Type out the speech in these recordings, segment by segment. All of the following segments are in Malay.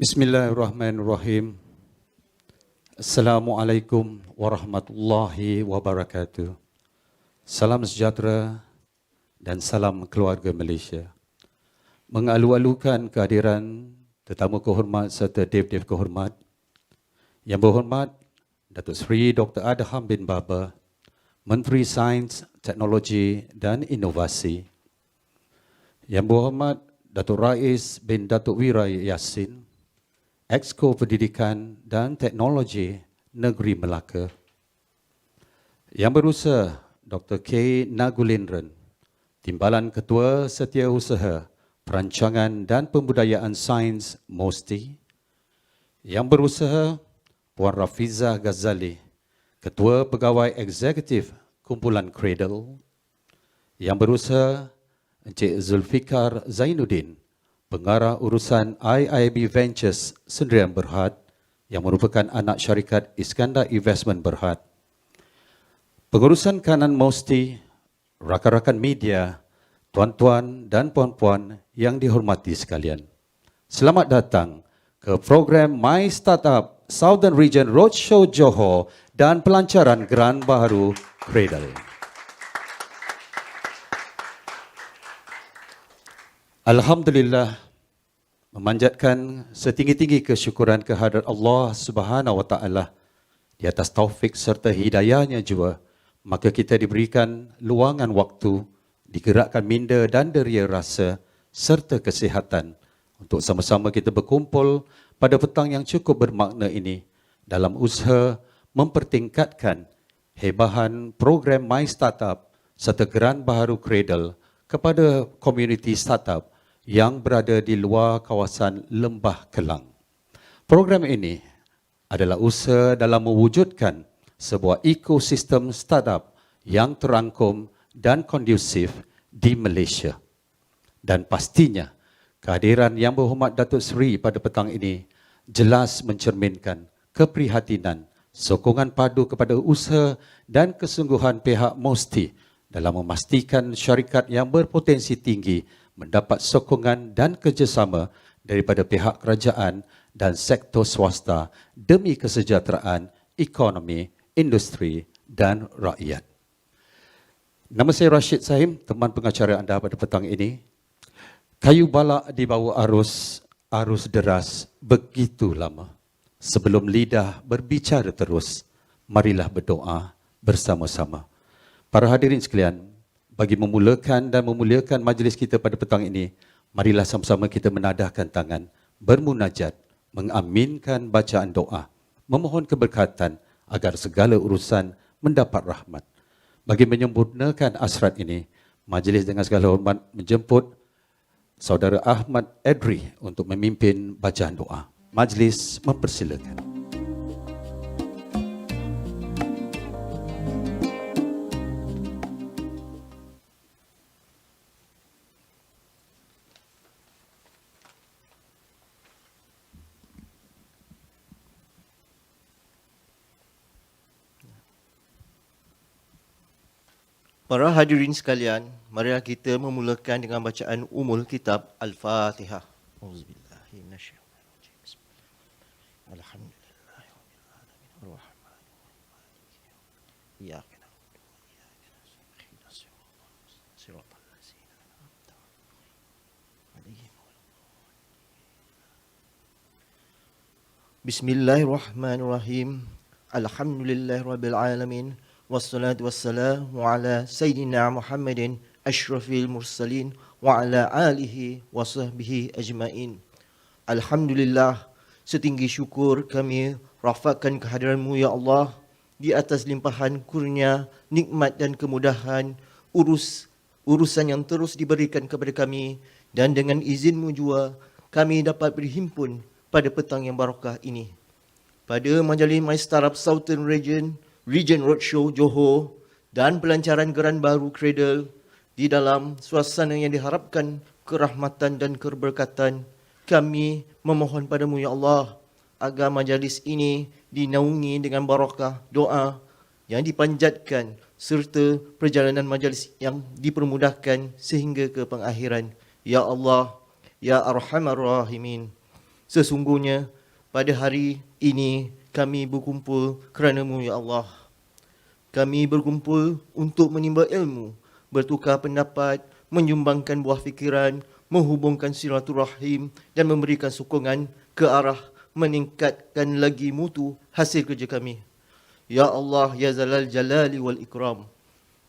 Bismillahirrahmanirrahim. Assalamualaikum warahmatullahi wabarakatuh. Salam sejahtera dan salam keluarga Malaysia. Mengalu-alukan kehadiran tetamu kehormat serta dev-dev kehormat. Yang berhormat Datuk Seri Dr. Adham bin Baba, Menteri Sains, Teknologi dan Inovasi. Yang berhormat Datuk Rais bin Datuk Wira Yassin, Exco Pendidikan dan Teknologi Negeri Melaka. Yang berusaha Dr. K. Nagulendran, Timbalan Ketua Setiausaha Perancangan dan Pembudayaan Sains MOSTI. Yang berusaha Puan Rafiza Ghazali, Ketua Pegawai Eksekutif Kumpulan Cradle. Yang berusaha Encik Zulfikar Zainuddin, Pengarah Urusan IIB Ventures Sendirian Berhad yang merupakan anak syarikat Iskandar Investment Berhad. Pengurusan kanan MOSTI, rakan-rakan media, tuan-tuan dan puan-puan yang dihormati sekalian. Selamat datang ke program My Startup Southern Region Roadshow Johor dan pelancaran Geran Baharu Cradle. Alhamdulillah, memanjatkan setinggi-tinggi kesyukuran kehadrat Allah Subhanahu wa taala di atas taufik serta hidayahnya jua, maka kita diberikan luangan waktu, digerakkan minda dan deria rasa serta kesihatan untuk sama-sama kita berkumpul pada petang yang cukup bermakna ini dalam usaha mempertingkatkan hebahan program My Startup serta Geran Baharu Cradle kepada komuniti startup yang berada di luar kawasan Lembah Kelang. Program ini adalah usaha dalam mewujudkan sebuah ekosistem startup yang terangkum dan kondusif di Malaysia. Dan pastinya, kehadiran Yang Berhormat Datuk Seri pada petang ini jelas mencerminkan keprihatinan, sokongan padu kepada usaha dan kesungguhan pihak MOSTI dalam memastikan syarikat yang berpotensi tinggi mendapat sokongan dan kerjasama daripada pihak kerajaan dan sektor swasta demi kesejahteraan ekonomi, industri dan rakyat. Nama saya Rashid Sahim, teman pengacara anda pada petang ini. Kayu balak di bawah arus deras begitu lama. Sebelum lidah berbicara terus, marilah berdoa bersama-sama. Para hadirin sekalian, bagi memulakan dan memuliakan majlis kita pada petang ini, marilah sama-sama kita menadahkan tangan, bermunajat, mengaminkan bacaan doa, memohon keberkatan agar segala urusan mendapat rahmat. Bagi menyempurnakan asrat ini, majlis dengan segala hormat menjemput Saudara Ahmad Edri untuk memimpin bacaan doa. Majlis mempersilakan. Para hadirin sekalian, marilah kita memulakan dengan bacaan umul kitab Al-Fatihah. Auzubillahi minasyaitanir rajim. Alhamdulillahirabbil alamin arrahmanirrahim. Iyyaka na'budu wa iyyaka nasta'in. Ihdinas siratal ladzina an'amta 'alaihim. Bismillahirrahmanirrahim. Alhamdulillahirabbil alamin. Wassalatu wassalamu ala Sayyidina Muhammadin asyrafil mursalin wa ala alihi wa sahbihi ajma'in. Alhamdulillah, setinggi syukur kami rafakkan kehadiran-Mu ya Allah di atas limpahan kurnia, nikmat dan kemudahan urusan yang terus diberikan kepada kami, dan dengan izin-Mu jua kami dapat berhimpun pada petang yang barakah ini. Pada majlis My Startup Southern Region Roadshow Johor dan pelancaran Geran Baharu Cradle di dalam suasana yang diharapkan kerahmatan dan keberkatan, kami memohon padamu ya Allah agar majlis ini dinaungi dengan barakah doa yang dipanjatkan serta perjalanan majlis yang dipermudahkan sehingga ke pengakhiran. Ya Allah, Ya Arhamar Rahimin. Sesungguhnya pada hari ini kami berkumpul kerana-Mu, ya Allah. Kami berkumpul untuk menimba ilmu, bertukar pendapat, menyumbangkan buah fikiran, menghubungkan silaturahim dan memberikan sokongan ke arah meningkatkan lagi mutu hasil kerja kami. Ya Allah, Ya Zalal Jalali wal Ikram,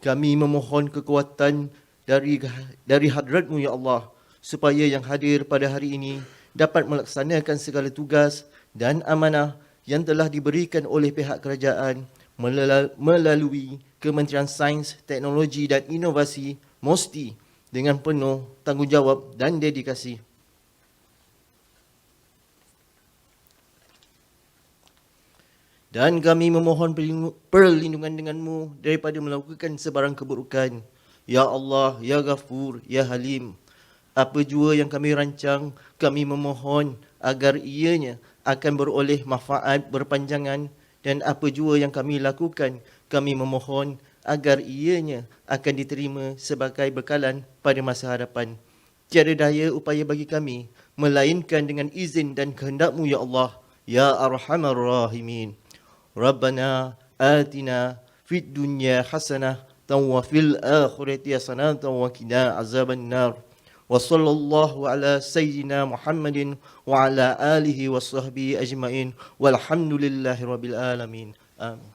kami memohon kekuatan dari hadrat-Mu, ya Allah, supaya yang hadir pada hari ini dapat melaksanakan segala tugas dan amanah yang telah diberikan oleh pihak kerajaan melalui Kementerian Sains, Teknologi dan Inovasi MOSTI dengan penuh tanggungjawab dan dedikasi. Dan kami memohon perlindungan dengan-Mu daripada melakukan sebarang keburukan. Ya Allah, Ya Ghafur, Ya Halim, apa jua yang kami rancang, kami memohon agar ianya akan beroleh manfaat berpanjangan, dan apa jua yang kami lakukan, kami memohon agar ianya akan diterima sebagai bekalan pada masa hadapan. Tiada daya upaya bagi kami, melainkan dengan izin dan kehendak-Mu, ya Allah, Ya Arhamar Rahimin. Rabbana atina fid dunya hasanah wa fil akhirati hasanah wa qina azaban nar. Wa sallallahu ala sayyidina Muhammadin wa ala alihi wa sahbihi ajma'in walhamdulillahi rabbil alamin. Amin.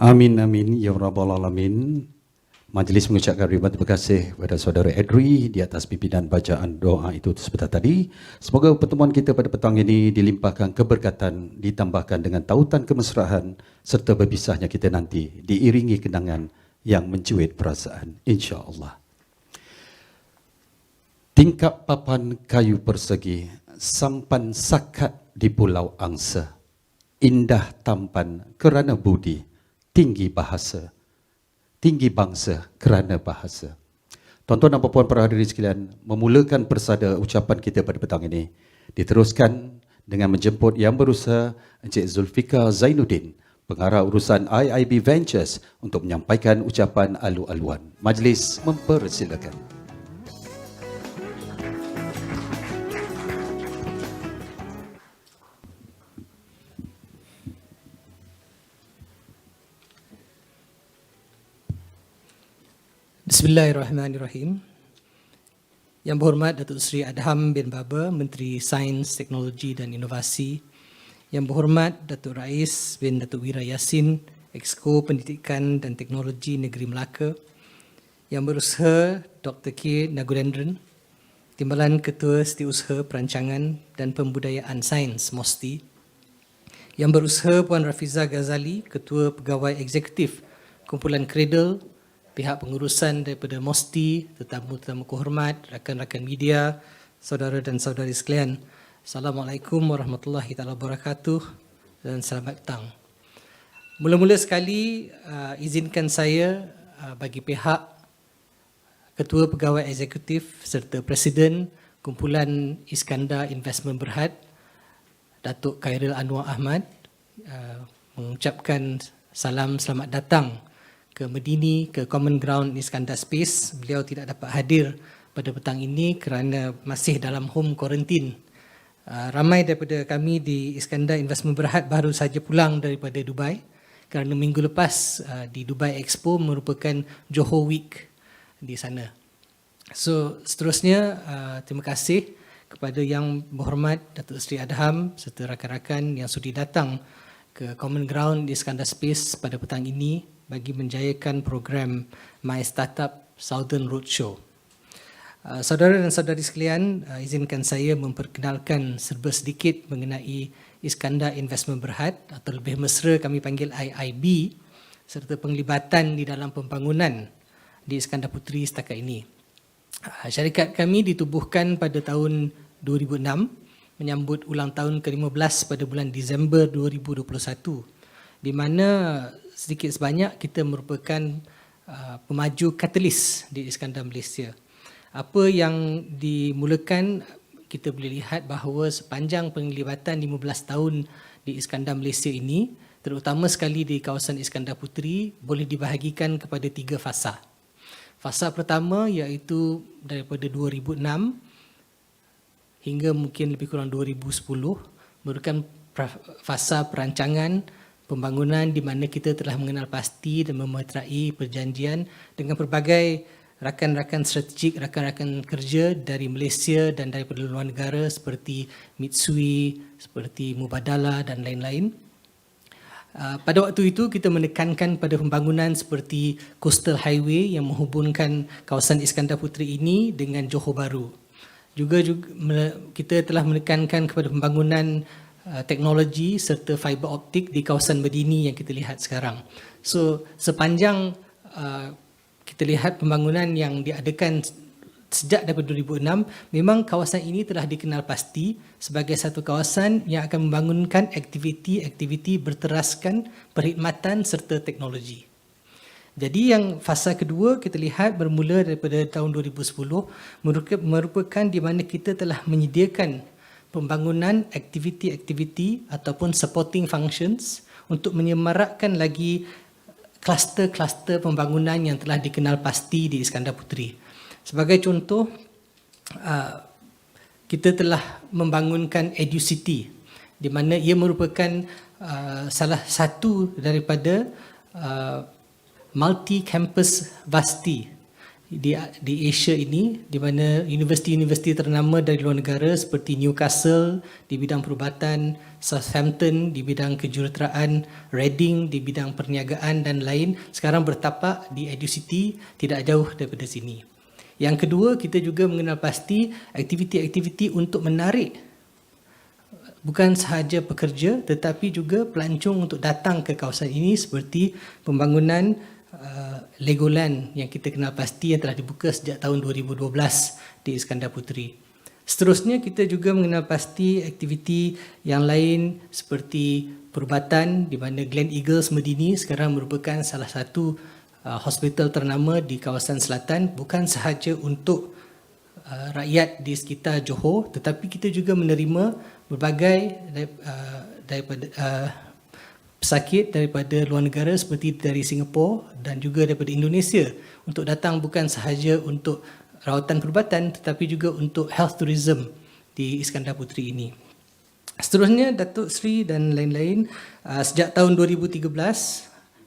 Amin, amin, ya Rabbal Alamin. Majlis mengucapkan ribuan terima kasih kepada saudara Edri di atas pimpinan bacaan doa itu sebentar tadi. Semoga pertemuan kita pada petang ini dilimpahkan keberkatan, ditambahkan dengan tautan kemesraan serta berpisahnya kita nanti diiringi kenangan yang mencuit perasaan, insya-Allah. Tingkap papan kayu persegi, sampan sakat di Pulau Angsa. Indah tampan kerana budi, tinggi bahasa. Tinggi bangsa kerana bahasa. Tuan-tuan dan puan-puan para hadirin sekalian, memulakan persada ucapan kita pada petang ini diteruskan dengan menjemput yang berusaha Encik Zulfikar Zainuddin, pengarah urusan IIB Ventures, untuk menyampaikan ucapan alu-aluan. Majlis mempersilakan. Bismillahirrahmanirrahim. Yang berhormat Datuk Seri Adham bin Baba, Menteri Sains, Teknologi dan Inovasi. Yang berhormat Datuk Rais bin Datuk Wira Yassin, Exco Pendidikan dan Teknologi Negeri Melaka. Yang berusaha Dr. K. Nagurendran, Timbalan Ketua Setiausaha Perancangan dan Pembudayaan Sains MOSTI. Yang berusaha Puan Rafiza Ghazali, Ketua Pegawai Eksekutif Kumpulan Cradle, pihak pengurusan daripada MOSTI, tetamu-tetamu kehormat, rakan-rakan media, saudara dan saudari sekalian. Assalamualaikum warahmatullahi taala wabarakatuh dan selamat petang. Mula-mula sekali izinkan saya bagi pihak Ketua Pegawai Eksekutif serta Presiden Kumpulan Iskandar Investment Berhad, Datuk Khairil Anwar Ahmad, mengucapkan salam selamat datang ke Medini, ke Common Ground Iskandar Space. Beliau tidak dapat hadir pada petang ini kerana masih dalam home quarantine. Ramai daripada kami di Iskandar Investment Berhad baru saja pulang daripada Dubai kerana minggu lepas di Dubai Expo merupakan Johor Week di sana. So seterusnya terima kasih kepada Yang Berhormat Datuk Seri Adham serta rakan-rakan yang sudi datang ke Common Ground di Iskandar Space pada petang ini bagi menjayakan program My Startup Southern Roadshow. Saudara dan saudari sekalian, izinkan saya memperkenalkan serba sedikit mengenai Iskandar Investment Berhad atau lebih mesra kami panggil IIB serta penglibatan di dalam pembangunan di Iskandar Puteri setakat ini. Syarikat kami ditubuhkan pada tahun 2006 menyambut ulang tahun ke-15 pada bulan Disember 2021, di mana sedikit sebanyak kita merupakan pemaju katalis di Iskandar Malaysia. Apa yang dimulakan, kita boleh lihat bahawa sepanjang penglibatan 15 tahun di Iskandar Malaysia ini terutama sekali di kawasan Iskandar Puteri, boleh dibahagikan kepada 3 fasa. Fasa pertama iaitu daripada 2006 hingga mungkin lebih kurang 2010, merupakan fasa perancangan pembangunan di mana kita telah mengenal pasti dan memeterai perjanjian dengan pelbagai rakan-rakan strategik, rakan-rakan kerja dari Malaysia dan daripada luar negara seperti Mitsui, seperti Mubadala dan lain-lain. Pada waktu itu kita menekankan pada pembangunan seperti Coastal Highway yang menghubungkan kawasan Iskandar Puteri ini dengan Johor Bahru. Juga kita telah menekankan kepada pembangunan teknologi serta fiber optik di kawasan Medini yang kita lihat sekarang. So sepanjang kita lihat pembangunan yang diadakan sejak daripada 2006, memang kawasan ini telah dikenal pasti sebagai satu kawasan yang akan membangunkan aktiviti-aktiviti berteraskan perkhidmatan serta teknologi. Jadi yang fasa kedua kita lihat bermula daripada tahun 2010 merupakan di mana kita telah menyediakan pembangunan aktiviti-aktiviti ataupun supporting functions untuk menyemarakkan lagi kluster-kluster pembangunan yang telah dikenal pasti di Iskandar Puteri. Sebagai contoh, kita telah membangunkan EduCity di mana ia merupakan salah satu daripada multi-campus varsity di Asia ini, di mana universiti-universiti ternama dari luar negara seperti Newcastle di bidang perubatan, Southampton di bidang kejuruteraan, Reading di bidang perniagaan dan lain sekarang bertapak di EduCity tidak jauh daripada sini. Yang kedua, kita juga mengenal pasti aktiviti-aktiviti untuk menarik bukan sahaja pekerja tetapi juga pelancong untuk datang ke kawasan ini seperti pembangunan Legoland yang kita kenal pasti yang telah dibuka sejak tahun 2012 di Iskandar Puteri. Seterusnya kita juga mengenal pasti aktiviti yang lain seperti perubatan di mana Glen Eagles Medini sekarang merupakan salah satu hospital ternama di kawasan selatan, bukan sahaja untuk rakyat di sekitar Johor tetapi kita juga menerima berbagai daripada pesakit daripada luar negara seperti dari Singapura dan juga daripada Indonesia untuk datang bukan sahaja untuk rawatan perubatan tetapi juga untuk health tourism di Iskandar Puteri ini. Seterusnya Datuk Seri dan lain-lain, sejak tahun 2013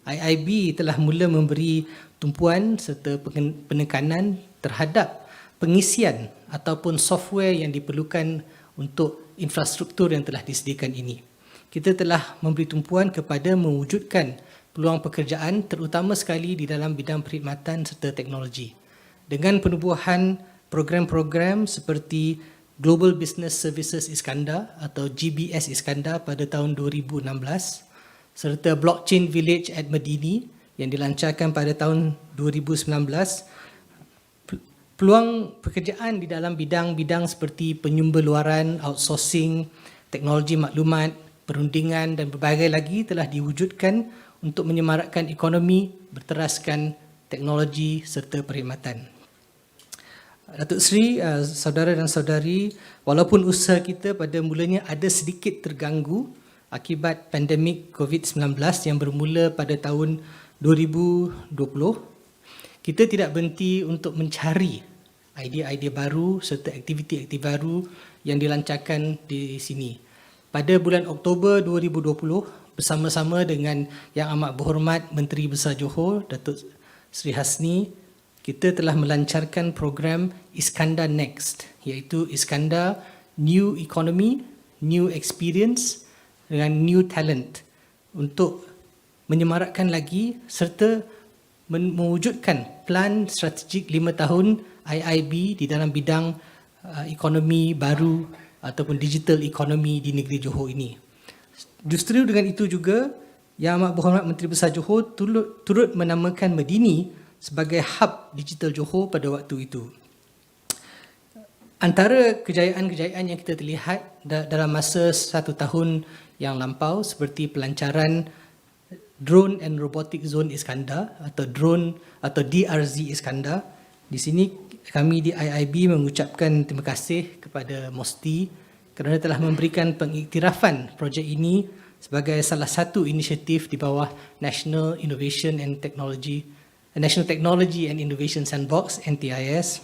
IIB telah mula memberi tumpuan serta penekanan terhadap pengisian ataupun software yang diperlukan untuk infrastruktur yang telah disediakan ini. Kita telah memberi tumpuan kepada mewujudkan peluang pekerjaan terutama sekali di dalam bidang perkhidmatan serta teknologi. Dengan penubuhan program-program seperti Global Business Services Iskandar atau GBS Iskandar pada tahun 2016 serta Blockchain Village at Medini yang dilancarkan pada tahun 2019, peluang pekerjaan di dalam bidang-bidang seperti penyumber luaran, outsourcing, teknologi maklumat, perundingan dan berbagai lagi telah diwujudkan untuk menyemarakkan ekonomi berteraskan teknologi serta perkhidmatan. Datuk Seri, saudara dan saudari, walaupun usaha kita pada mulanya ada sedikit terganggu akibat pandemik COVID-19 yang bermula pada tahun 2020, kita tidak berhenti untuk mencari idea-idea baru serta aktiviti-aktiviti baru yang dilancarkan di sini. Pada bulan Oktober 2020, bersama-sama dengan Yang Amat Berhormat Menteri Besar Johor, Datuk Seri Hasni, kita telah melancarkan program Iskandar Next, iaitu Iskandar New Economy, New Experience dengan New Talent untuk menyemarakkan lagi serta mewujudkan plan strategik 5 tahun IIB di dalam bidang ekonomi baru ataupun digital ekonomi di negeri Johor ini. Justru dengan itu juga, Yang Amat Berhormat Menteri Besar Johor turut menamakan Medini sebagai hub digital Johor pada waktu itu. Antara kejayaan-kejayaan yang kita terlihat dalam masa 1 tahun yang lampau seperti pelancaran Drone and Robotic Zone Iskandar atau drone atau DRZ Iskandar. Di sini kami di IIB mengucapkan terima kasih kepada MOSTI kerana telah memberikan pengiktirafan projek ini sebagai salah satu inisiatif di bawah National Technology and Innovation Sandbox (NTIS).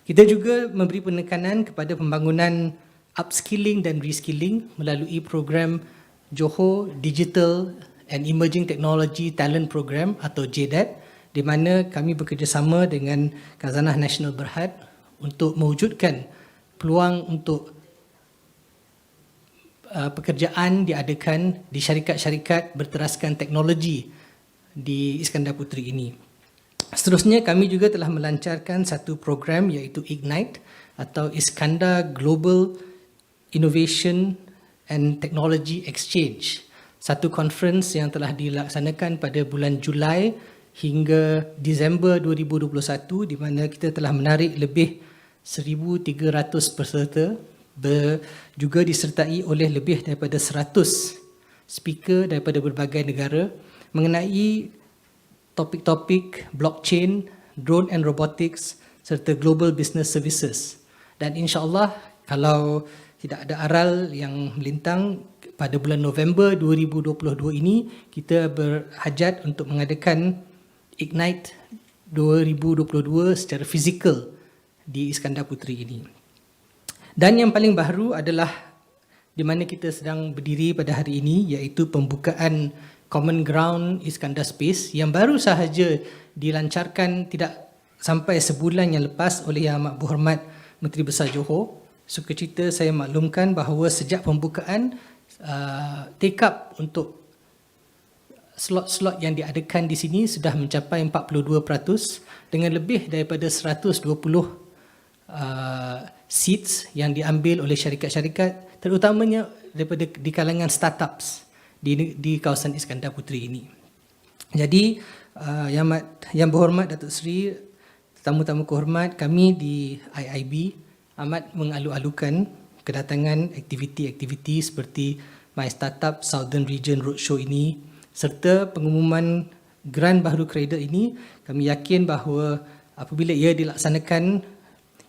Kita juga memberi penekanan kepada pembangunan upskilling dan reskilling melalui program Johor Digital and Emerging Technology Talent Program atau JDAT, di mana kami bekerjasama dengan Khazanah Nasional Berhad untuk mewujudkan peluang untuk pekerjaan diadakan di syarikat-syarikat berteraskan teknologi di Iskandar Puteri ini. Seterusnya, kami juga telah melancarkan satu program iaitu Ignite atau Iskandar Global Innovation and Technology Exchange, satu conference yang telah dilaksanakan pada bulan Julai hingga Disember 2021, di mana kita telah menarik lebih 1,300 peserta, juga disertai oleh lebih daripada 100 speaker daripada berbagai negara mengenai topik-topik blockchain, drone and robotics serta global business services. Dan insya-Allah kalau tidak ada aral yang melintang, pada bulan November 2022 ini kita berhajat untuk mengadakan Ignite 2022 secara fizikal di Iskandar Puteri ini. Dan yang paling baru adalah di mana kita sedang berdiri pada hari ini, iaitu pembukaan Common Ground Iskandar Space yang baru sahaja dilancarkan tidak sampai sebulan yang lepas oleh Yang Amat Berhormat Menteri Besar Johor. Sukacita saya maklumkan bahawa sejak pembukaan take up untuk slot-slot yang diadakan di sini sudah mencapai 42% dengan lebih daripada 120 seats yang diambil oleh syarikat-syarikat, terutamanya daripada di kalangan startups di kawasan Iskandar Puteri ini. Jadi Yang Berhormat Datuk Seri, tetamu-tetamu kehormat, kami di IIB amat mengalu-alukan kedatangan aktiviti-aktiviti seperti My Startup Southern Region Roadshow ini serta pengumuman Grant Bahru Cradle ini. Kami yakin bahawa apabila ia dilaksanakan,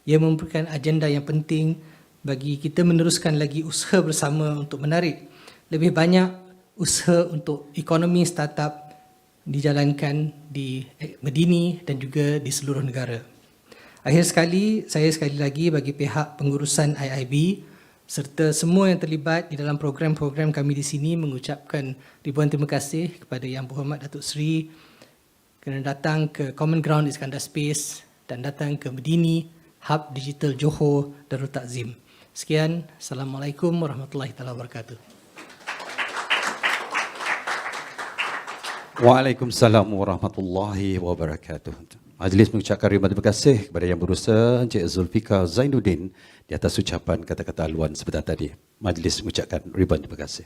ia merupakan agenda yang penting bagi kita meneruskan lagi usaha bersama untuk menarik lebih banyak usaha untuk ekonomi startup dijalankan di Medini dan juga di seluruh negara. Akhir sekali, saya sekali lagi bagi pihak pengurusan IIB serta semua yang terlibat di dalam program-program kami di sini mengucapkan ribuan terima kasih kepada Yang Berhormat Datuk Seri kerana datang ke Common Ground Iskandar Space dan datang ke Medini, Hub Digital Johor Darul Takzim. Sekian, Assalamualaikum warahmatullahi wabarakatuh. Waalaikumsalam warahmatullahi wabarakatuh. Majlis mengucapkan ribuan terima kasih kepada Yang Berusaha Encik Zulfikar Zainuddin di atas ucapan kata-kata haluan sebentar tadi. Majlis mengucapkan ribuan terima kasih.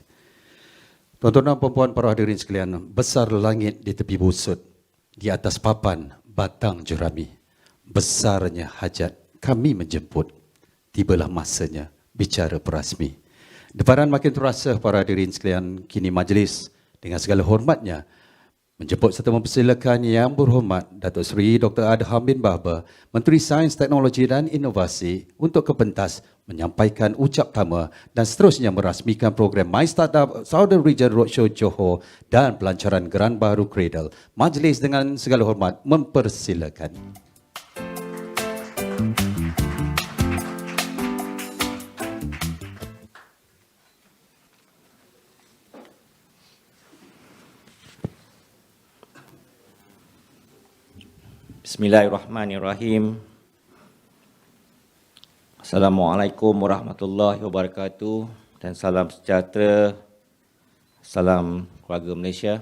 Tuan-tuan dan puan-puan para hadirin sekalian, besar langit di tepi busut, di atas papan batang jerami, besarnya hajat kami menjemput, tibalah masanya bicara perasmi. Deparan makin terasa para hadirin sekalian, kini majlis dengan segala hormatnya menjemput serta mempersilakan Yang Berhormat Datuk Seri Dr. Adham bin Bahbar, Menteri Sains, Teknologi dan Inovasi untuk ke pentas menyampaikan ucap tama dan seterusnya merasmikan program My Startup Southern Region Roadshow Johor dan pelancaran Grant Bahru Cradle. Majlis dengan segala hormat mempersilakan. Bismillahirrahmanirrahim. Assalamualaikum warahmatullahi wabarakatuh dan salam sejahtera, salam keluarga Malaysia.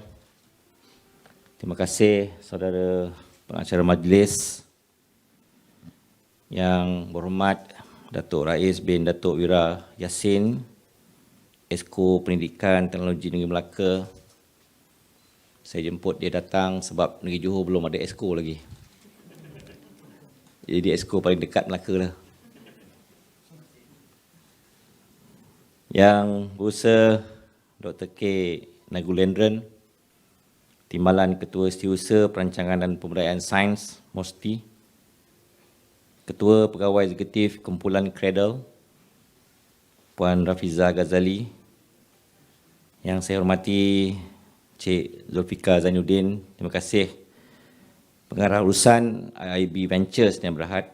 Terima kasih saudara pengacara majlis Yang Berhormat Datuk Rais bin Datuk Wira Yassin, Esko Pendidikan Teknologi Negeri Melaka. Saya jemput dia datang sebab Negeri Johor belum ada Esko lagi. Jadi Esko paling dekat Melaka lah. Yang berusaha Dr. K. Nagulendran, Timbalan Ketua Setiausaha Perancangan dan Pemberdayaan Sains, MOSTI, Ketua Pegawai Eksekutif Kumpulan Cradle, Puan Rafiza Ghazali, Yang saya hormati Cik Zulfikar Zainuddin, terima kasih Pengarah Urusan IIB Ventures yang Berhad,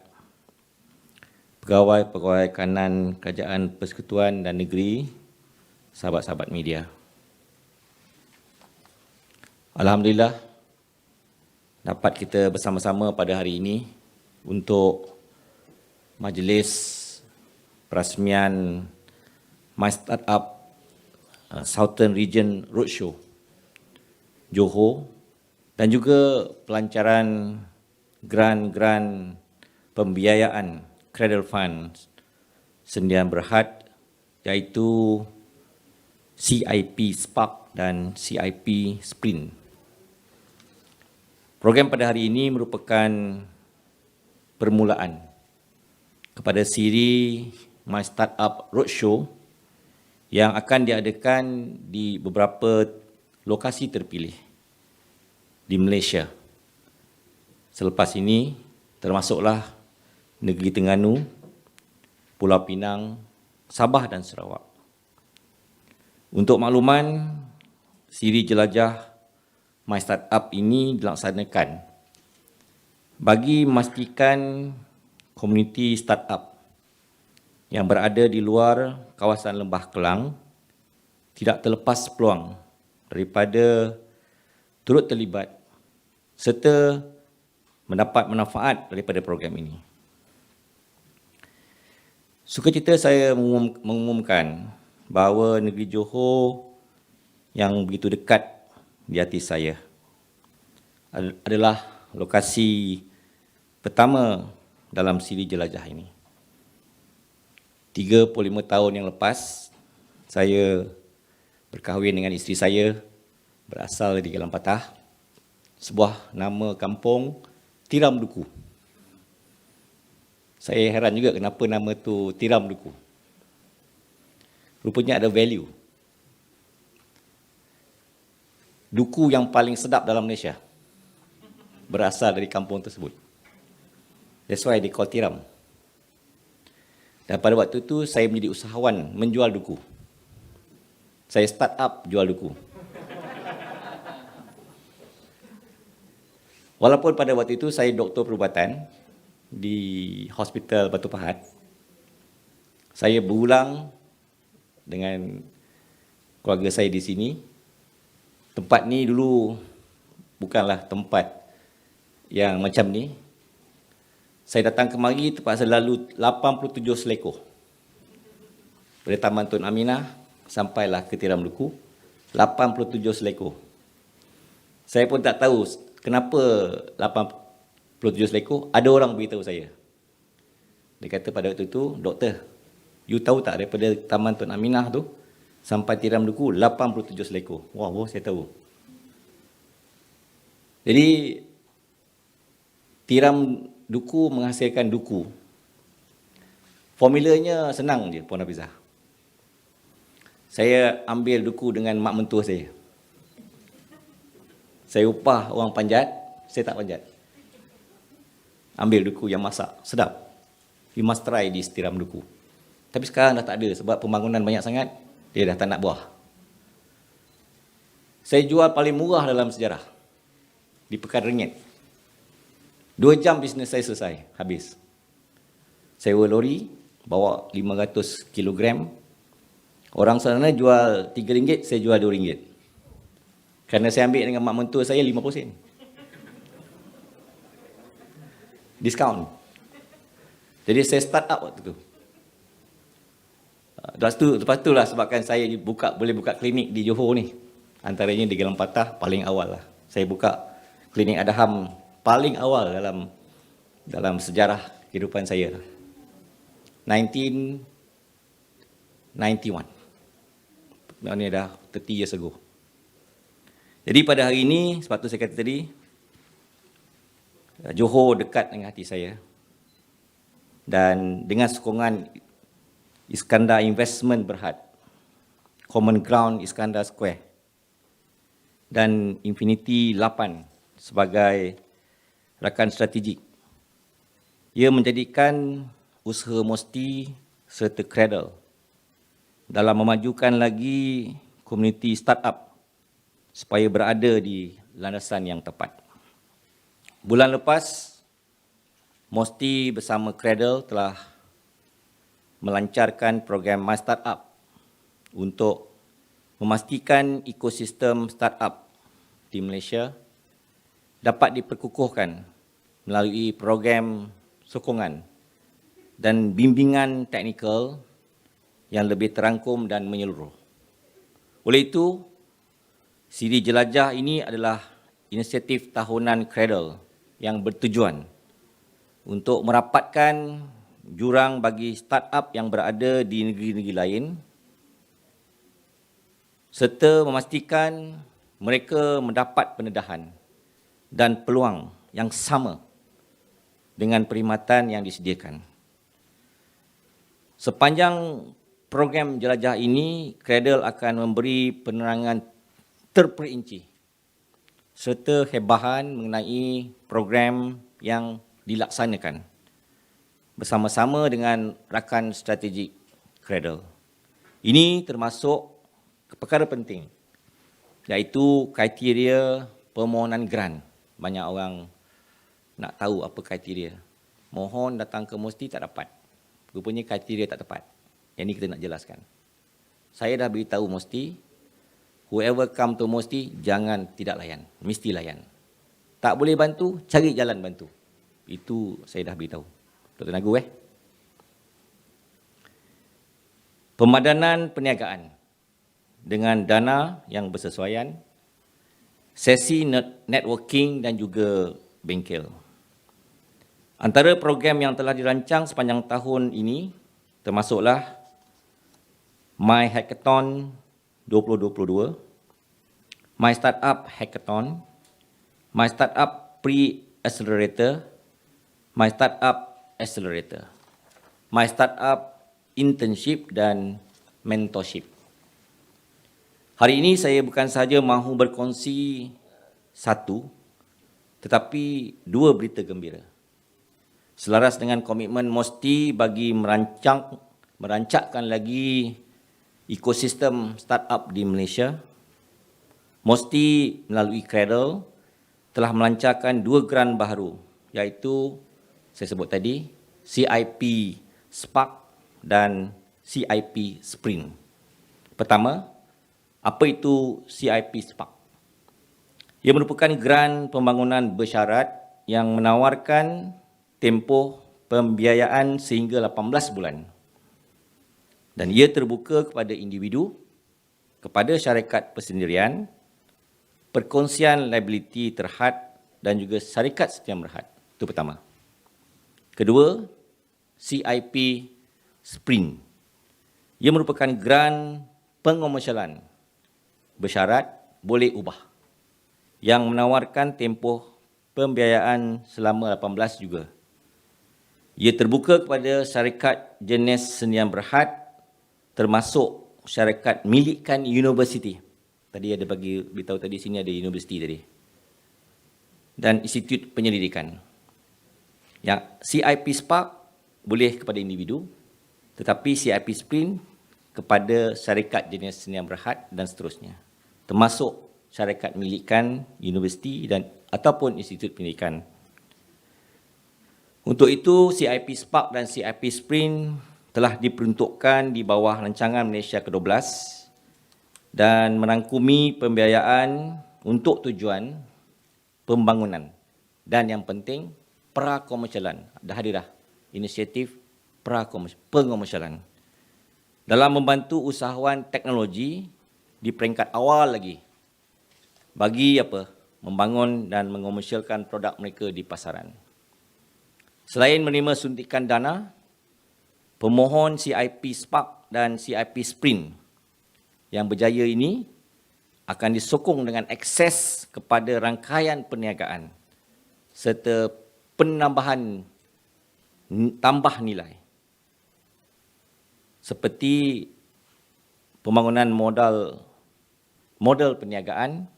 pegawai-pegawai kanan Kerajaan Persekutuan dan Negeri, sahabat-sahabat media. Alhamdulillah dapat kita bersama-sama pada hari ini untuk majlis perasmian My Startup Southern Region Roadshow Johor dan juga pelancaran grant pembiayaan Cradle Fund Sendian Berhad, iaitu CIP Spark dan CIP Sprint. Program pada hari ini merupakan permulaan kepada siri My Startup Roadshow yang akan diadakan di beberapa lokasi terpilih di Malaysia. Selepas ini termasuklah Negeri Terengganu, Pulau Pinang, Sabah dan Sarawak. Untuk makluman, siri jelajah My Startup ini dilaksanakan bagi memastikan komuniti startup yang berada di luar kawasan Lembah Kelang tidak terlepas peluang daripada turut terlibat serta mendapat manfaat daripada program ini. Sukacita saya mengumumkan bahawa negeri Johor yang begitu dekat di hati saya adalah lokasi pertama dalam siri jelajah ini. 35 tahun yang lepas, saya berkahwin dengan isteri saya, berasal di Galang Patah, sebuah nama kampung Tiram Duku. Saya heran juga kenapa nama tu Tiram Duku. Rupanya ada value. Duku yang paling sedap dalam Malaysia berasal dari kampung tersebut. That's why they call Tiram. Dan pada waktu itu saya menjadi usahawan menjual duku. Saya start up jual duku. Walaupun pada waktu itu saya doktor perubatan di Hospital Batu Pahat, saya berulang dengan keluarga saya di sini. Tempat ni dulu bukanlah tempat yang macam ni. Saya datang kemari terpaksa lalu 87 selekor. Dari Taman Tun Aminah sampailah ke Tiram Duku, 87 selekor. Saya pun tak tahu kenapa 87 selekor, ada orang beritahu saya. Dia kata pada waktu itu, doktor, you tahu tak daripada Taman Tun Aminah tu sampai Tiram Duku 87 selekor. Wah, saya tahu. Jadi Tiram Duku menghasilkan duku. Formulanya senang je, Puan Hafizah. Saya ambil duku dengan mak mentua saya. Saya upah orang panjat, saya tak panjat. Ambil duku yang masak, sedap. You must try di Tiram Duku. Tapi sekarang dah tak ada sebab pembangunan banyak sangat, dia dah tak nak buah. Saya jual paling murah dalam sejarah. Di Pekan Ringgit. 2 jam bisnes saya selesai, habis. Sewa lori, bawa 500 kilogram. Orang sana jual RM3, saya jual RM2. Kerana saya ambil dengan mak mentua saya 50 sen. Diskaun. Jadi saya start up waktu tu. Lepas tu lah sebabkan saya boleh buka klinik di Johor ni. Antaranya di Galang Patah, paling awal lah. Saya buka klinik Adham paling awal dalam sejarah kehidupan saya. 1991. Ini dah 30 years ago. Jadi pada hari ini, sebab tu saya kata tadi, Johor dekat dengan hati saya. Dan dengan sokongan Iskandar Investment Berhad, Common Ground Iskandar Square, dan Infinity 8 sebagai rakan strategik. Ia menjadikan usaha Mosti serta Cradle dalam memajukan lagi komuniti startup supaya berada di landasan yang tepat. Bulan lepas, MOSTI bersama Cradle telah melancarkan program My Startup untuk memastikan ekosistem startup di Malaysia dapat diperkukuhkan melalui program sokongan dan bimbingan teknikal yang lebih terangkum dan menyeluruh. Oleh itu, siri jelajah ini adalah inisiatif tahunan Cradle yang bertujuan untuk merapatkan jurang bagi startup yang berada di negeri-negeri lain serta memastikan mereka mendapat pendedahan dan peluang yang sama dengan perkhidmatan yang disediakan. Sepanjang program jelajah ini, Cradle akan memberi penerangan terperinci serta hebahan mengenai program yang dilaksanakan bersama-sama dengan rakan strategik Cradle. Ini termasuk perkara penting, iaitu kriteria permohonan grant. Banyak orang nak tahu apa kriteria. Mohon datang ke MOSTI tak dapat. Rupanya kriteria tak tepat. Yang ini kita nak jelaskan. Saya dah beritahu MOSTI, whoever come to MOSTI, jangan tidak layan. Mesti layan. Tak boleh bantu, cari jalan bantu. Itu saya dah beritahu. Dr. Nagu Pemadanan perniagaan dengan dana yang bersesuaian, sesi networking dan juga bengkel. Antara program yang telah dirancang sepanjang tahun ini termasuklah My Hackathon 2022, My Startup Hackathon, My Startup Pre-Accelerator, My Startup Accelerator, My Startup Internship dan Mentorship. Hari ini saya bukan sahaja mahu berkongsi satu, tetapi dua berita gembira. Selaras dengan komitmen MOSTI bagi merancangkan lagi ekosistem startup di Malaysia, MOSTI melalui Cradle telah melancarkan dua grant baru, iaitu saya sebut tadi CIP Spark dan CIP Sprint. Pertama, apa itu CIP Spark? Ia merupakan grant pembangunan bersyarat yang menawarkan tempoh pembiayaan sehingga 18 bulan. Dan ia terbuka kepada individu, kepada syarikat persendirian, perkongsian liability terhad dan juga syarikat setia berhad. Itu pertama. Kedua, CIP Sprint. Ia merupakan grant pengomersialan bersyarat boleh ubah yang menawarkan tempoh pembiayaan selama 18 juga. Ia terbuka kepada syarikat jenis sendirian berhad termasuk syarikat milikkan universiti. Tadi ada bagi beritahu tadi sini ada universiti tadi. Dan institut penyelidikan. Yang CIP Spark boleh kepada individu, tetapi CIP Sprint kepada syarikat jenis sendirian berhad dan seterusnya. Termasuk syarikat milikkan universiti dan ataupun institut pendidikan. Untuk itu, CIP Spark dan CIP Sprint telah diperuntukkan di bawah rancangan Malaysia ke-12 dan merangkumi pembiayaan untuk tujuan pembangunan dan yang penting prakomersialan. Dah hadir dah inisiatif pengomersialan dalam membantu usahawan teknologi di peringkat awal lagi bagi apa? Membangun dan mengomersialkan produk mereka di pasaran. Selain menerima suntikan dana, pemohon CIP Spark dan CIP Sprint yang berjaya ini akan disokong dengan akses kepada rangkaian perniagaan serta penambahan tambah nilai seperti pembangunan modal perniagaan,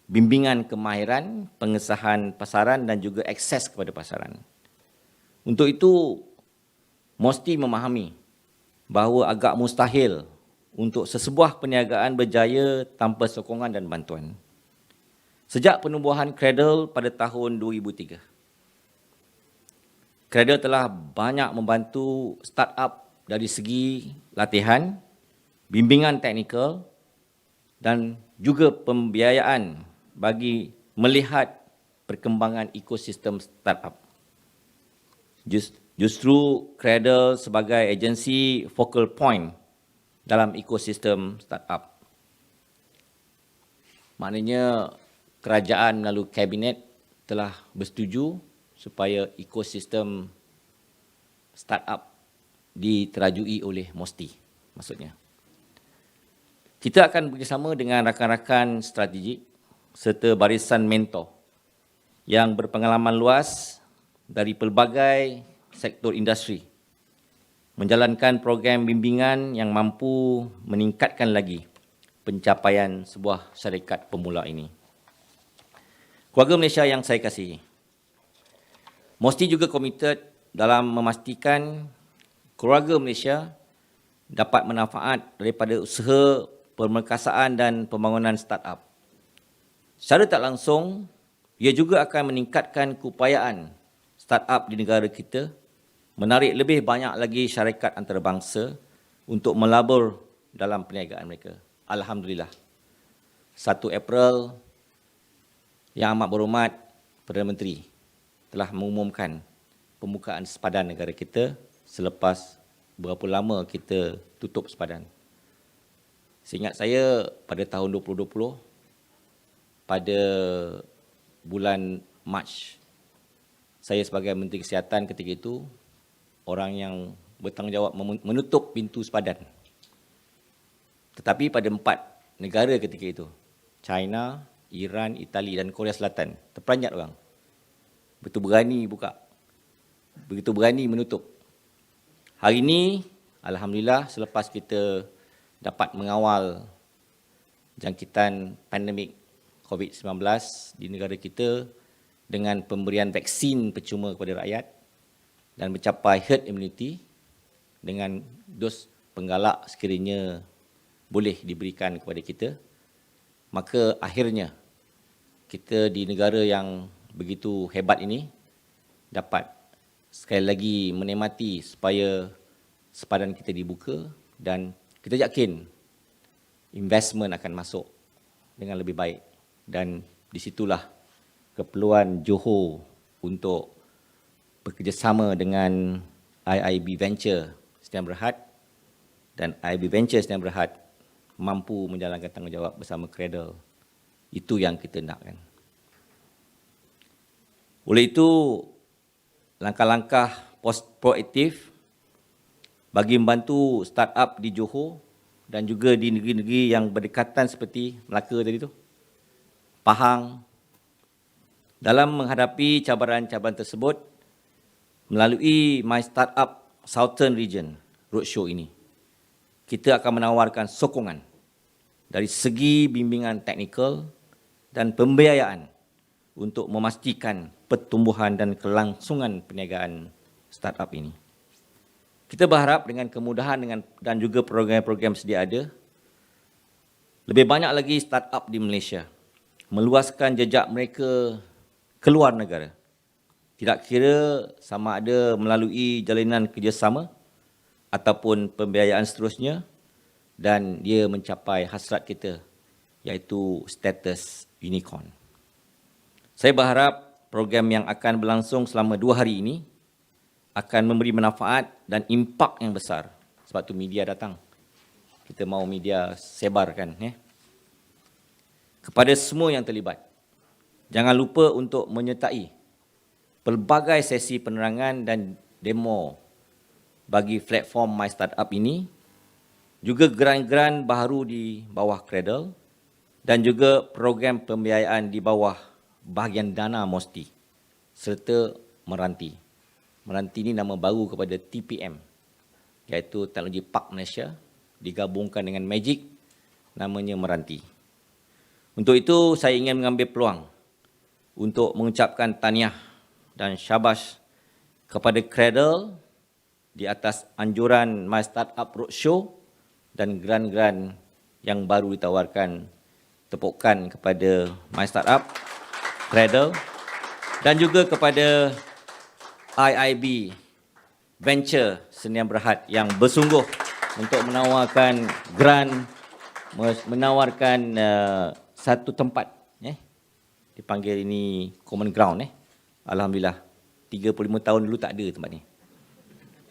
bimbingan kemahiran, pengesahan pasaran dan juga akses kepada pasaran. Untuk itu, MOSTI memahami bahawa agak mustahil untuk sesebuah perniagaan berjaya tanpa sokongan dan bantuan. Sejak penubuhan Cradle pada tahun 2003, Cradle telah banyak membantu startup dari segi latihan, bimbingan teknikal dan juga pembiayaan bagi melihat perkembangan ekosistem startup. Justru Cradle sebagai agensi focal point dalam ekosistem startup. Maknanya kerajaan melalui kabinet telah bersetuju supaya ekosistem startup diterajui oleh MOSTI, maksudnya. Kita akan bekerjasama dengan rakan-rakan strategik serta barisan mentor yang berpengalaman luas dari pelbagai sektor industri, menjalankan program bimbingan yang mampu meningkatkan lagi pencapaian sebuah syarikat pemula ini. Keluarga Malaysia yang saya kasihi, MOSTI juga komited dalam memastikan keluarga Malaysia dapat manfaat daripada usaha pemerkasaan dan pembangunan startup. Secara tak langsung, ia juga akan meningkatkan keupayaan startup di negara kita, menarik lebih banyak lagi syarikat antarabangsa untuk melabur dalam perniagaan mereka. Alhamdulillah. 1 April, Yang Amat Berhormat Perdana Menteri telah mengumumkan pembukaan sepadan negara kita selepas berapa lama kita tutup sepadan. Seingat saya pada tahun 2020, pada bulan Mac, saya sebagai Menteri Kesihatan ketika itu, orang yang bertanggungjawab menutup pintu sepadan. Tetapi pada 4 negara ketika itu, China, Iran, Itali dan Korea Selatan, terperanjat orang. Begitu berani buka, begitu berani menutup. Hari ini, alhamdulillah, selepas kita dapat mengawal jangkitan pandemik COVID-19 di negara kita dengan pemberian vaksin percuma kepada rakyat dan mencapai herd immunity dengan dos penggalak sekiranya boleh diberikan kepada kita, maka akhirnya kita di negara yang begitu hebat ini dapat sekali lagi menikmati supaya sepadan kita dibuka dan kita yakin investment akan masuk dengan lebih baik, dan di situlah keperluan Johor untuk bekerjasama dengan IIB Venture Sdn Bhd dan IIB Venture Sdn Bhd mampu menjalankan tanggungjawab bersama Cradle. Itu yang kita nakkan. Oleh itu, langkah-langkah proaktif bagi membantu startup di Johor dan juga di negeri-negeri yang berdekatan seperti Melaka tadi tu, Pahang, dalam menghadapi cabaran-cabaran tersebut melalui My Startup Southern Region Roadshow ini, kita akan menawarkan sokongan dari segi bimbingan teknikal dan pembiayaan untuk memastikan pertumbuhan dan kelangsungan perniagaan startup ini. Kita berharap dengan kemudahan dan juga program-program sedia ada, lebih banyak lagi startup di Malaysia meluaskan jejak mereka keluar negara. Tidak kira sama ada melalui jalinan kerjasama ataupun pembiayaan seterusnya, dan dia mencapai hasrat kita, iaitu status unicorn. Saya berharap program yang akan berlangsung selama 2 hari ini akan memberi manfaat dan impak yang besar. Sebab tu media datang. Kita mahu media sebarkan. Kepada semua yang terlibat, jangan lupa untuk menyertai pelbagai sesi penerangan dan demo bagi platform My Startup ini, juga geran-geran baharu di bawah Cradle dan juga program pembiayaan di bawah bahagian dana MOSTI serta Meranti. Meranti ini nama baru kepada TPM, iaitu Teknologi Park Malaysia, digabungkan dengan Magic, namanya Meranti. Untuk itu, saya ingin mengambil peluang untuk mengucapkan tahniah dan syabas kepada Cradle di atas anjuran My Startup Roadshow dan grant-grant yang baru ditawarkan. Tepukan kepada My Startup, Cradle dan juga kepada IIB Venture Sdn Bhd yang bersungguh untuk menawarkan grant, menawarkan satu tempat, dipanggil ini common ground. Alhamdulillah, 35 tahun dulu tak ada tempat ni.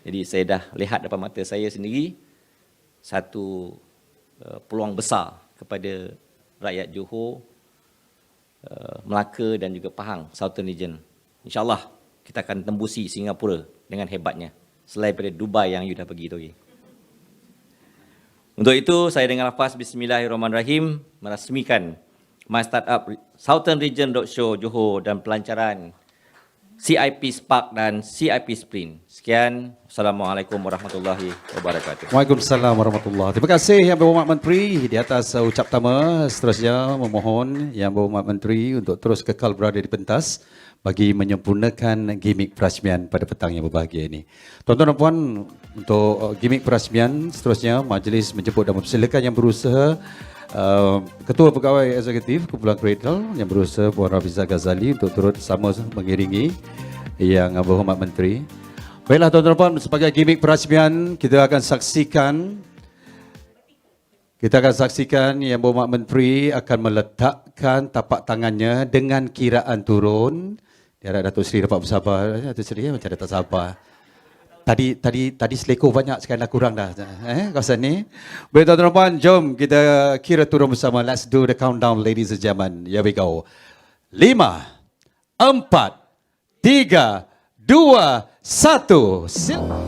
Jadi saya dah lihat depan mata saya sendiri satu peluang besar kepada rakyat Johor, Melaka dan juga Pahang, Southern Region. InsyaAllah kita akan tembusi Singapura dengan hebatnya, selain daripada Dubai yang you dah pergi tu. Untuk itu, saya dengan lafaz Bismillahirrahmanirrahim merasmikan My Startup Southern Region Roadshow Johor dan pelancaran CIP Spark dan CIP Sprint. Sekian. Assalamualaikum warahmatullahi wabarakatuh. Waalaikumsalam warahmatullahi. Terima kasih Yang Berhormat Menteri di atas ucap pertama. Seterusnya memohon Yang Berhormat Menteri untuk terus kekal berada di pentas bagi menyempurnakan gimmick perasmian pada petang yang berbahagia ini. Tuan-tuan dan puan, untuk gimmick perasmian seterusnya majlis menjemput dan mempersilakan yang berusaha Ketua Pegawai Eksekutif Kumpulan Cradle yang berusaha Puan Rafiza Ghazali untuk turut sama mengiringi Yang Berhormat Menteri. Baiklah tuan-tuan dan puan, sebagai gimmick perasmian kita akan saksikan Yang Berhormat Menteri akan meletakkan tapak tangannya dengan kiraan turun. Dia harap Datuk Seri dapat bersabar. Datuk Seri macam dia tak sabar. Tadi selekor banyak, sekarang dah kurang dah. Kawasan ni. Baik tuan-tuan dan puan, jom kita kira turun bersama. Let's do the countdown, ladies and gentlemen. Here we go. 5, 4, 3, 2, 1.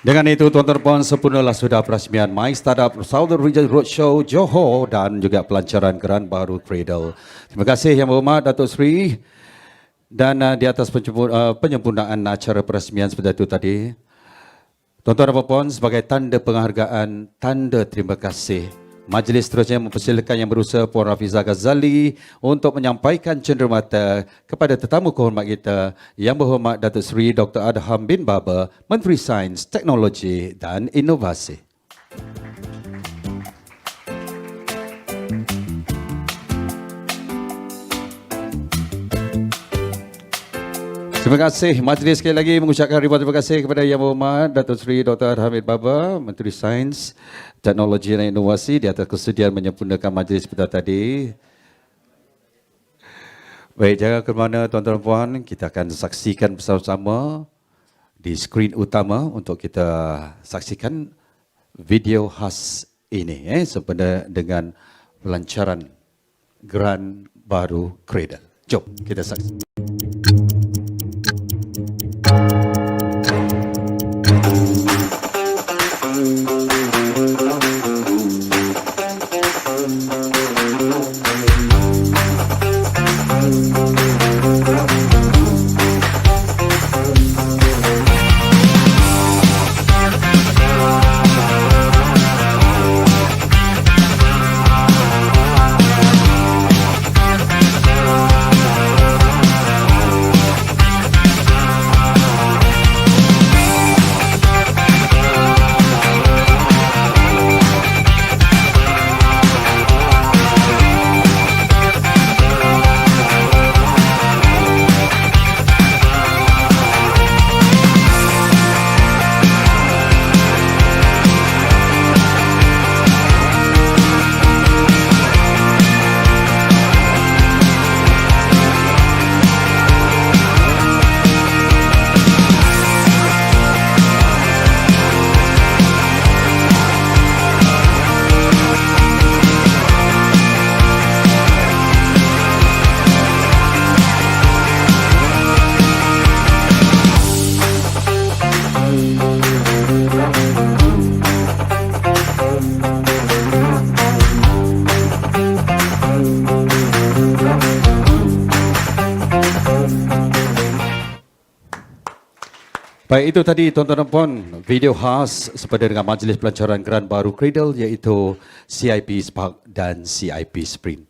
Dengan itu tuan-tuan dan puan, sempurnalah sudah perasmian My Startup Southern Region Roadshow Johor dan juga pelancaran Geran Baru Cradle. Terima kasih Yang Berhormat Datuk Seri. Dan di atas penyempurnaan acara perasmian seperti itu tadi, tuan-tuan dan puan, sebagai tanda penghargaan, tanda terima kasih, majlis seterusnya mempersilakan Yang Berusaha Puan Rafiza Ghazali untuk menyampaikan cenderamata kepada tetamu kehormat kita Yang Berhormat Datuk Seri Dr. Adham bin Baba, Menteri Sains, Teknologi dan Inovasi. Terima kasih. Majlis sekali lagi mengucapkan ribuan terima kasih kepada Yang Berhormat Datuk Seri Dr. Adham bin Baba, Menteri Sains, Teknologi dan Inovasi di atas kesediaan menyempurnakan majlis pada tadi. Baik, jangan ke mana tuan-tuan dan puan, kita akan saksikan bersama-sama di skrin utama untuk kita saksikan video khas ini sempena dengan pelancaran Geran Baru Cradle. Jom kita saksikan. Baik, itu tadi tuan-tuan dan puan, video khas sepada dengan majlis pelancaran geran baru Cradle iaitu CIP Spark dan CIP Sprint.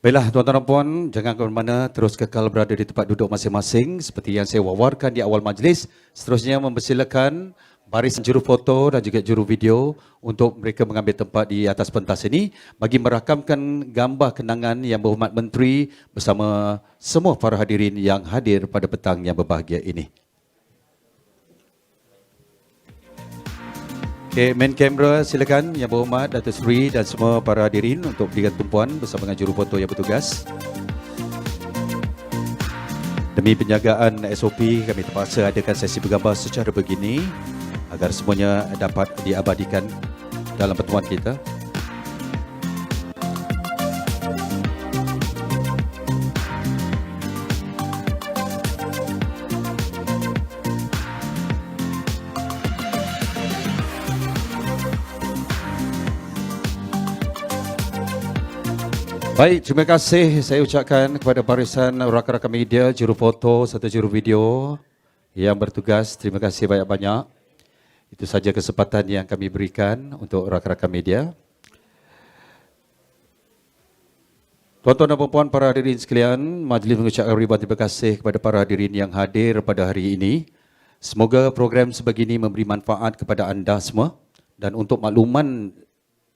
Baiklah tuan-tuan dan puan, jangan ke mana, terus kekal berada di tempat duduk masing-masing seperti yang saya wawarkan di awal majlis. Seterusnya mempersilakan baris juru foto dan juga juru video untuk mereka mengambil tempat di atas pentas ini bagi merakamkan gambar kenangan Yang Berhormat Menteri bersama semua para hadirin yang hadir pada petang yang berbahagia ini. Okay, main kamera silakan Yang Berhormat Datuk Seri dan semua para hadirin untuk berikan tumpuan bersama dengan juru foto yang bertugas. Demi penjagaan SOP, kami terpaksa adakan sesi bergambar secara begini agar semuanya dapat diabadikan dalam pertemuan kita. Baik, terima kasih saya ucapkan kepada barisan rakan-rakan media, juru foto serta juru video yang bertugas. Terima kasih banyak-banyak. Itu saja kesempatan yang kami berikan untuk rakan-rakan media. Tuan-tuan dan puan-puan, para hadirin sekalian, majlis mengucapkan ribuan terima kasih kepada para hadirin yang hadir pada hari ini. Semoga program sebegini memberi manfaat kepada anda semua. Dan untuk makluman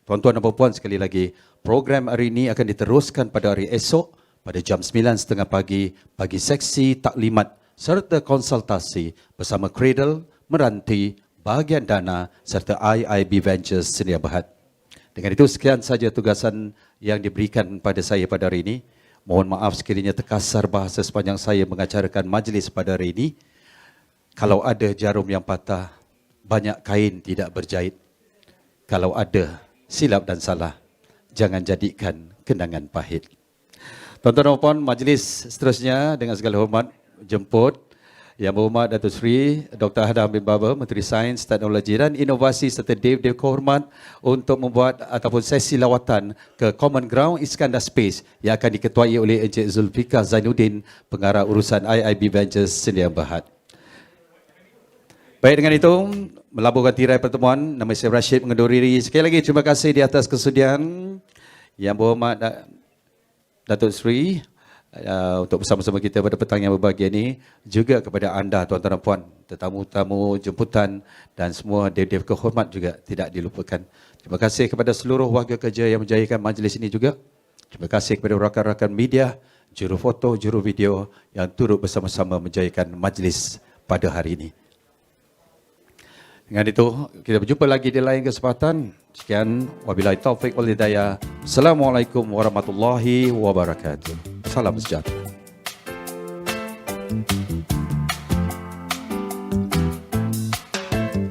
tuan-tuan dan puan-puan, sekali lagi, program hari ini akan diteruskan pada hari esok pada jam 9.30 pagi bagi seksi taklimat serta konsultasi bersama Cradle, Meranti, Bahagian Dana serta IIB Ventures Sedia Berhad. Dengan itu sekian saja tugasan yang diberikan pada saya pada hari ini. Mohon maaf sekiranya terkasar bahasa sepanjang saya mengacarakan majlis pada hari ini. Kalau ada jarum yang patah, banyak kain tidak berjahit. Kalau ada silap dan salah, jangan jadikan kenangan pahit. Tuan-tuan dan puan, majlis seterusnya dengan segala hormat jemput Yang Berhormat Datuk Seri Dr. Hadam bin Babar, Menteri Sains, Teknologi dan Inovasi serta Dewan Kehormat untuk membuat ataupun sesi lawatan ke Common Ground Iskandar Space yang akan diketuai oleh Encik Zulfikar Zainuddin, Pengarah Urusan IIB Ventures Sedia Berhad. Baik, dengan itu melabuhkan tirai pertemuan, nama saya Rashid mengundur diri. Sekali lagi terima kasih di atas kesudian Yang Berhormat Datuk Seri untuk bersama-sama kita pada petang yang berbahagia ini, juga kepada anda tuan-tuan dan puan, tetamu-tamu jemputan dan semua dewan kehormat juga tidak dilupakan. Terima kasih kepada seluruh warga kerja yang menjayakan majlis ini juga. Terima kasih kepada rakan-rakan media, juru foto, juru video yang turut bersama-sama menjayakan majlis pada hari ini. Dengan itu, kita berjumpa lagi di lain kesempatan. Sekian, wabillahi taufiq wal hidayah. Assalamualaikum warahmatullahi wabarakatuh. Salam sejahtera.